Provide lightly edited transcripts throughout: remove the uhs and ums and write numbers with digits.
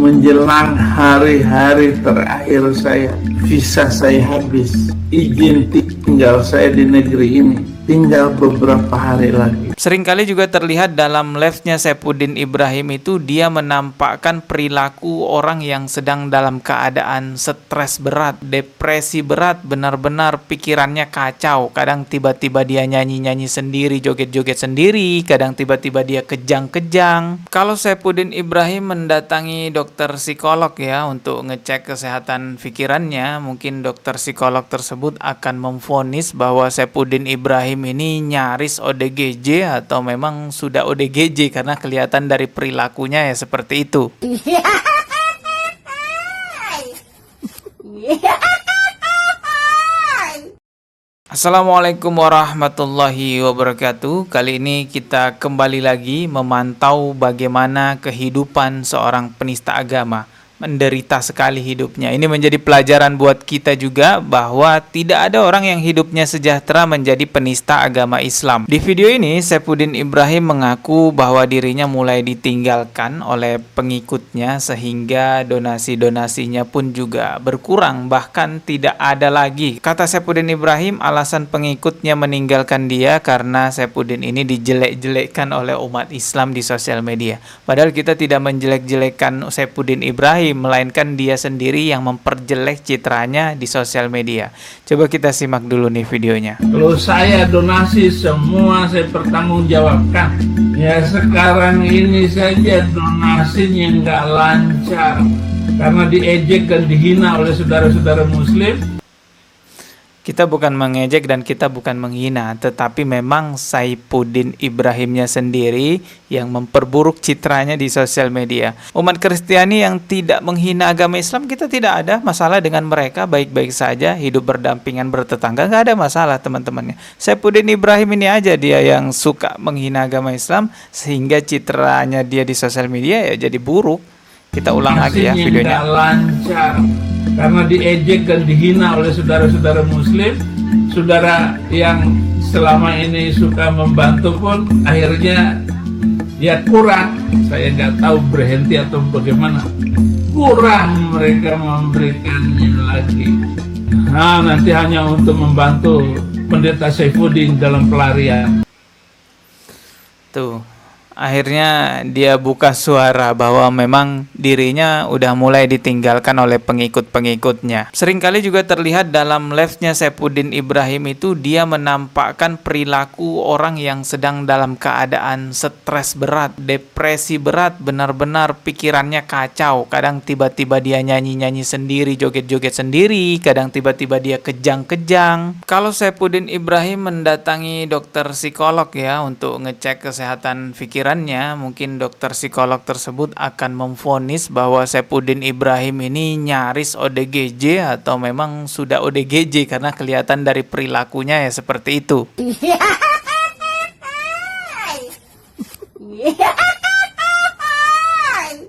menjelang hari-hari terakhir saya, visa saya habis, izin tinggal saya di negeri ini tinggal beberapa hari lagi. Seringkali juga terlihat dalam live-nya Saifuddin Ibrahim itu dia menampakkan perilaku orang yang sedang dalam keadaan stres berat, depresi berat, benar-benar pikirannya kacau. Kadang tiba-tiba dia nyanyi-nyanyi sendiri, joget-joget sendiri, kadang tiba-tiba dia kejang-kejang. Kalau Saifuddin Ibrahim mendatangi dokter psikolog ya untuk ngecek kesehatan pikirannya, mungkin dokter psikolog tersebut akan memvonis bahwa Saifuddin Ibrahim ini nyaris ODGJ atau memang sudah ODGJ karena kelihatan dari perilakunya ya seperti itu. Assalamualaikum warahmatullahi wabarakatuh. Kali ini kita kembali lagi memantau bagaimana kehidupan seorang penista agama. Menderita sekali hidupnya. Ini menjadi pelajaran buat kita juga bahwa tidak ada orang yang hidupnya sejahtera menjadi penista agama Islam. Di video ini, Saifuddin Ibrahim mengaku bahwa dirinya mulai ditinggalkan oleh pengikutnya sehingga donasi-donasinya pun juga berkurang, bahkan tidak ada lagi. Kata Saifuddin Ibrahim, alasan pengikutnya meninggalkan dia karena Saifuddin ini dijelek-jelekkan oleh umat Islam di sosial media. Padahal kita tidak menjelek-jelekkan Saifuddin Ibrahim, melainkan dia sendiri yang memperjelek citranya di sosial media. Coba kita simak dulu nih videonya. Kalau saya donasi semua saya pertanggungjawabkan. Ya sekarang ini saja donasinya nggak lancar karena diejek dan dihina oleh saudara-saudara muslim. Kita bukan mengejek dan kita bukan menghina, tetapi memang Saifuddin Ibrahimnya sendiri yang memperburuk citranya di sosial media. Umat Kristiani yang tidak menghina agama Islam, kita tidak ada masalah dengan mereka, baik-baik saja, hidup berdampingan bertetangga, nggak ada masalah teman-temannya. Saifuddin Ibrahim ini aja dia yang suka menghina agama Islam, sehingga citranya dia di sosial media ya jadi buruk. Kita ulang lagi ya videonya. Lancar karena diejek dan dihina oleh saudara-saudara muslim. Saudara yang selama ini suka membantu pun akhirnya ya kurang. Saya nggak tahu berhenti atau bagaimana, kurang mereka memberikannya lagi. Nah nanti hanya untuk membantu pendeta Saifuddin dalam pelarian. Tuh, akhirnya dia buka suara bahwa memang dirinya udah mulai ditinggalkan oleh pengikut-pengikutnya. Seringkali juga terlihat dalam live-nya Saifuddin Ibrahim itu dia menampakkan perilaku orang yang sedang dalam keadaan stres berat, depresi berat, benar-benar pikirannya kacau. Kadang tiba-tiba dia nyanyi-nyanyi sendiri, joget-joget sendiri, kadang tiba-tiba dia kejang-kejang. Kalau Saifuddin Ibrahim mendatangi dokter psikolog ya untuk ngecek kesehatan pikiran, mungkin dokter psikolog tersebut akan memvonis bahwa Saifuddin Ibrahim ini nyaris ODGJ atau memang sudah ODGJ karena kelihatan dari perilakunya ya seperti itu.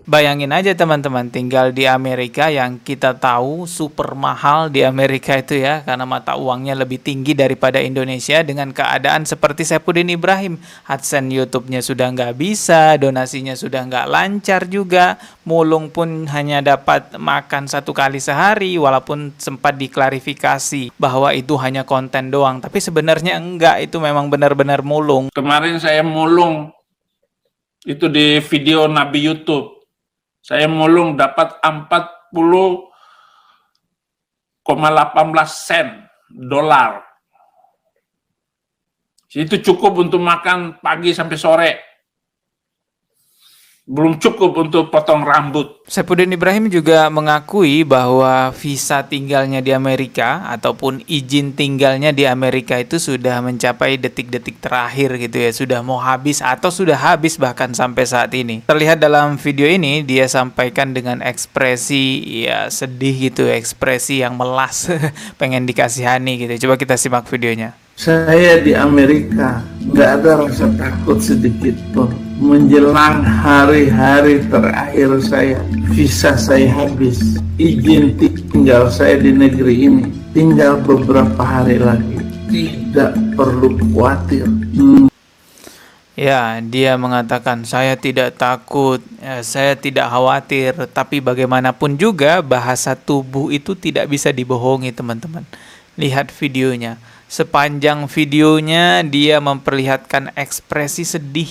Bayangin aja teman-teman, tinggal di Amerika yang kita tahu super mahal di Amerika itu ya, karena mata uangnya lebih tinggi daripada Indonesia. Dengan keadaan seperti Saifuddin Ibrahim, AdSense YouTube-nya sudah nggak bisa, donasinya sudah nggak lancar juga, mulung pun hanya dapat makan 1 kali sehari, walaupun sempat diklarifikasi bahwa itu hanya konten doang, tapi sebenarnya enggak, itu memang benar-benar mulung. Kemarin saya mulung itu di video Nabi YouTube. Saya mulung dapat 40,18 sen dolar. Itu cukup untuk makan pagi sampai sore. Belum cukup untuk potong rambut. Saifuddin Ibrahim juga mengakui bahwa visa tinggalnya di Amerika ataupun izin tinggalnya di Amerika itu sudah mencapai detik-detik terakhir gitu ya. Sudah mau habis atau sudah habis bahkan sampai saat ini. Terlihat dalam video ini dia sampaikan dengan ekspresi ya sedih gitu, ekspresi yang melas, pengen dikasihani gitu. Coba kita simak videonya. Saya di Amerika nggak ada rasa takut sedikit pun. Menjelang hari-hari terakhir saya, visa saya habis, izin tinggal saya di negeri ini tinggal beberapa hari lagi. Tidak perlu khawatir. Ya, dia mengatakan saya tidak takut, saya tidak khawatir, tapi bagaimanapun juga bahasa tubuh itu tidak bisa dibohongi, teman-teman. Lihat videonya. Sepanjang videonya dia memperlihatkan ekspresi sedih,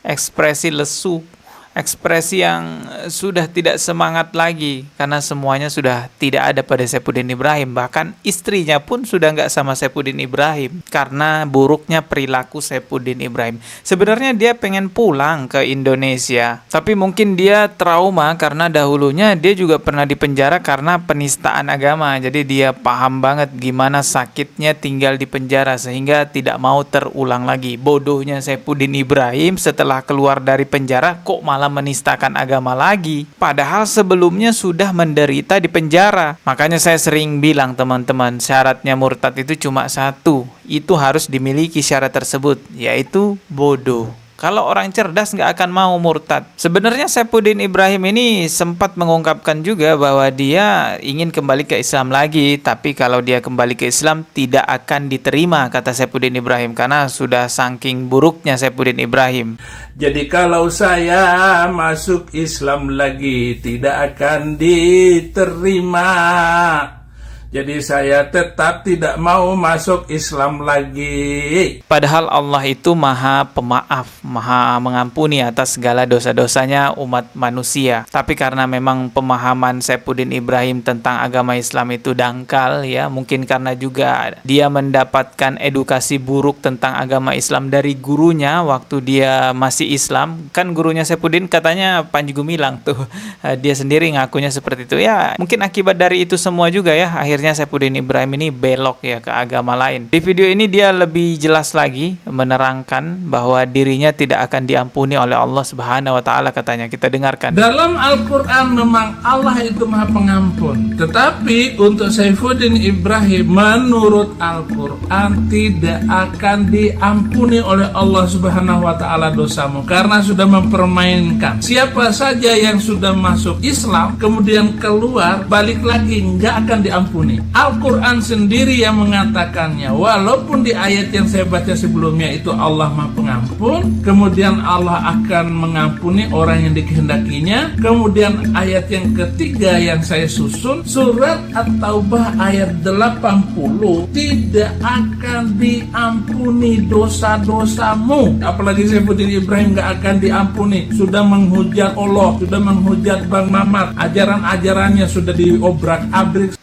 ekspresi lesu, ekspresi yang sudah tidak semangat lagi karena semuanya sudah tidak ada pada Saifuddin Ibrahim. Bahkan istrinya pun sudah nggak sama Saifuddin Ibrahim karena buruknya perilaku Saifuddin Ibrahim. Sebenarnya dia pengen pulang ke Indonesia, tapi mungkin dia trauma karena dahulunya dia juga pernah dipenjara karena penistaan agama. Jadi dia paham banget gimana sakitnya tinggal di penjara sehingga tidak mau terulang lagi. Bodohnya Saifuddin Ibrahim setelah keluar dari penjara kok malah menistakan agama lagi. Padahal sebelumnya sudah menderita di penjara. Makanya saya sering bilang teman-teman, syaratnya murtad itu cuma satu. Itu harus dimiliki syarat tersebut, yaitu bodoh. Kalau orang cerdas nggak akan mau murtad. Sebenarnya Saifuddin Ibrahim ini sempat mengungkapkan juga bahwa dia ingin kembali ke Islam lagi. Tapi kalau dia kembali ke Islam tidak akan diterima, kata Saifuddin Ibrahim. Karena sudah saking buruknya Saifuddin Ibrahim. Jadi kalau saya masuk Islam lagi tidak akan diterima. Jadi saya tetap tidak mau masuk Islam lagi. Padahal Allah itu maha pemaaf, maha mengampuni atas segala dosa-dosanya umat manusia. Tapi karena memang pemahaman Saifuddin Ibrahim tentang agama Islam itu dangkal ya. Mungkin karena juga dia mendapatkan edukasi buruk tentang agama Islam dari gurunya waktu dia masih Islam. Kan gurunya Saifuddin katanya Panji Gumilang tuh. Dia sendiri ngakunya seperti itu. Ya mungkin akibat dari itu semua juga ya. Akhirnya Saifuddin Ibrahim ini belok ya ke agama lain. Di video ini dia lebih jelas lagi menerangkan bahwa dirinya tidak akan diampuni oleh Allah Subhanahu wa taala, katanya. Kita dengarkan. Dalam Al-Qur'an memang Allah itu Maha Pengampun. Tetapi untuk Saifuddin Ibrahim menurut Al-Qur'an tidak akan diampuni oleh Allah Subhanahu wa taala dosamu karena sudah mempermainkan. Siapa saja yang sudah masuk Islam kemudian keluar balik lagi nggak akan diampuni. Al-Quran sendiri yang mengatakannya. Walaupun di ayat yang saya baca sebelumnya itu Allah Maha Pengampun, kemudian Allah akan mengampuni orang yang dikehendakinya. Kemudian ayat yang ketiga yang saya susun, surat At-Taubah ayat 80, tidak akan diampuni dosa-dosamu. Apalagi Saifuddin Ibrahim gak akan diampuni. Sudah menghujat Allah, sudah menghujat Bang Mamat, ajaran-ajarannya sudah diobrak-abrik.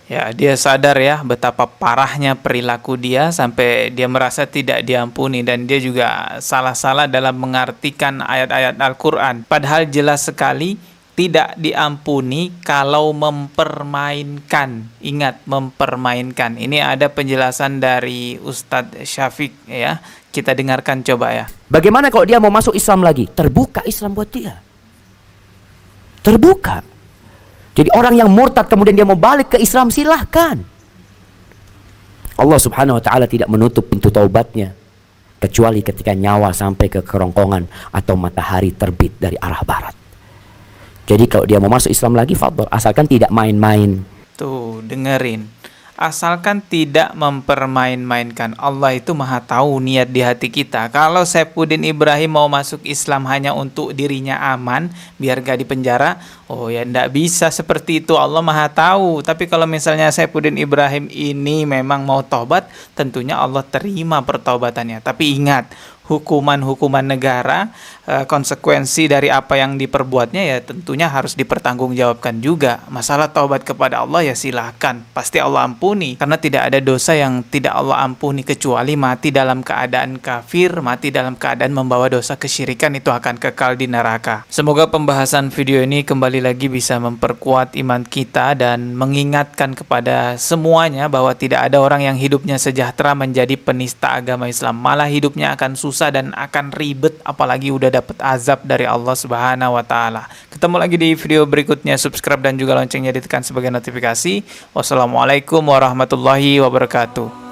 Ya, dia sadar ya betapa parahnya perilaku dia sampai dia merasa tidak diampuni, dan dia juga salah-salah dalam mengartikan ayat-ayat Al-Quran. Padahal jelas sekali tidak diampuni kalau mempermainkan. Ingat, mempermainkan. Ini ada penjelasan dari Ustadz Syafiq ya. Kita dengarkan coba ya. Bagaimana kalau dia mau masuk Islam lagi? Terbuka Islam buat dia. Terbuka. Jadi orang yang murtad kemudian dia mau balik ke Islam, silahkan. Allah Subhanahu wa taala tidak menutup pintu taubatnya kecuali ketika nyawa sampai ke kerongkongan atau matahari terbit dari arah barat. Jadi kalau dia mau masuk Islam lagi, fadhol, asalkan tidak main-main. Tuh, dengerin. Asalkan tidak mempermain-mainkan. Allah itu maha tahu niat di hati kita. Kalau Saifuddin Ibrahim mau masuk Islam hanya untuk dirinya aman, biar gak dipenjara, oh ya ndak bisa seperti itu. Allah maha tahu. Tapi kalau misalnya Saifuddin Ibrahim ini memang mau tobat, tentunya Allah terima pertaubatannya. Tapi ingat, hukuman-hukuman negara, konsekuensi dari apa yang diperbuatnya ya tentunya harus dipertanggungjawabkan juga. Masalah taubat kepada Allah ya silahkan, pasti Allah ampuni, karena tidak ada dosa yang tidak Allah ampuni kecuali mati dalam keadaan kafir, mati dalam keadaan membawa dosa kesyirikan, itu akan kekal di neraka. Semoga pembahasan video ini kembali lagi bisa memperkuat iman kita dan mengingatkan kepada semuanya bahwa tidak ada orang yang hidupnya sejahtera menjadi penista agama Islam, malah hidupnya akan susah dan akan ribet, apalagi udah dapat azab dari Allah Subhanahu wa taala. Ketemu lagi di video berikutnya. Subscribe dan juga loncengnya ditekan sebagai notifikasi. Wassalamualaikum warahmatullahi wabarakatuh.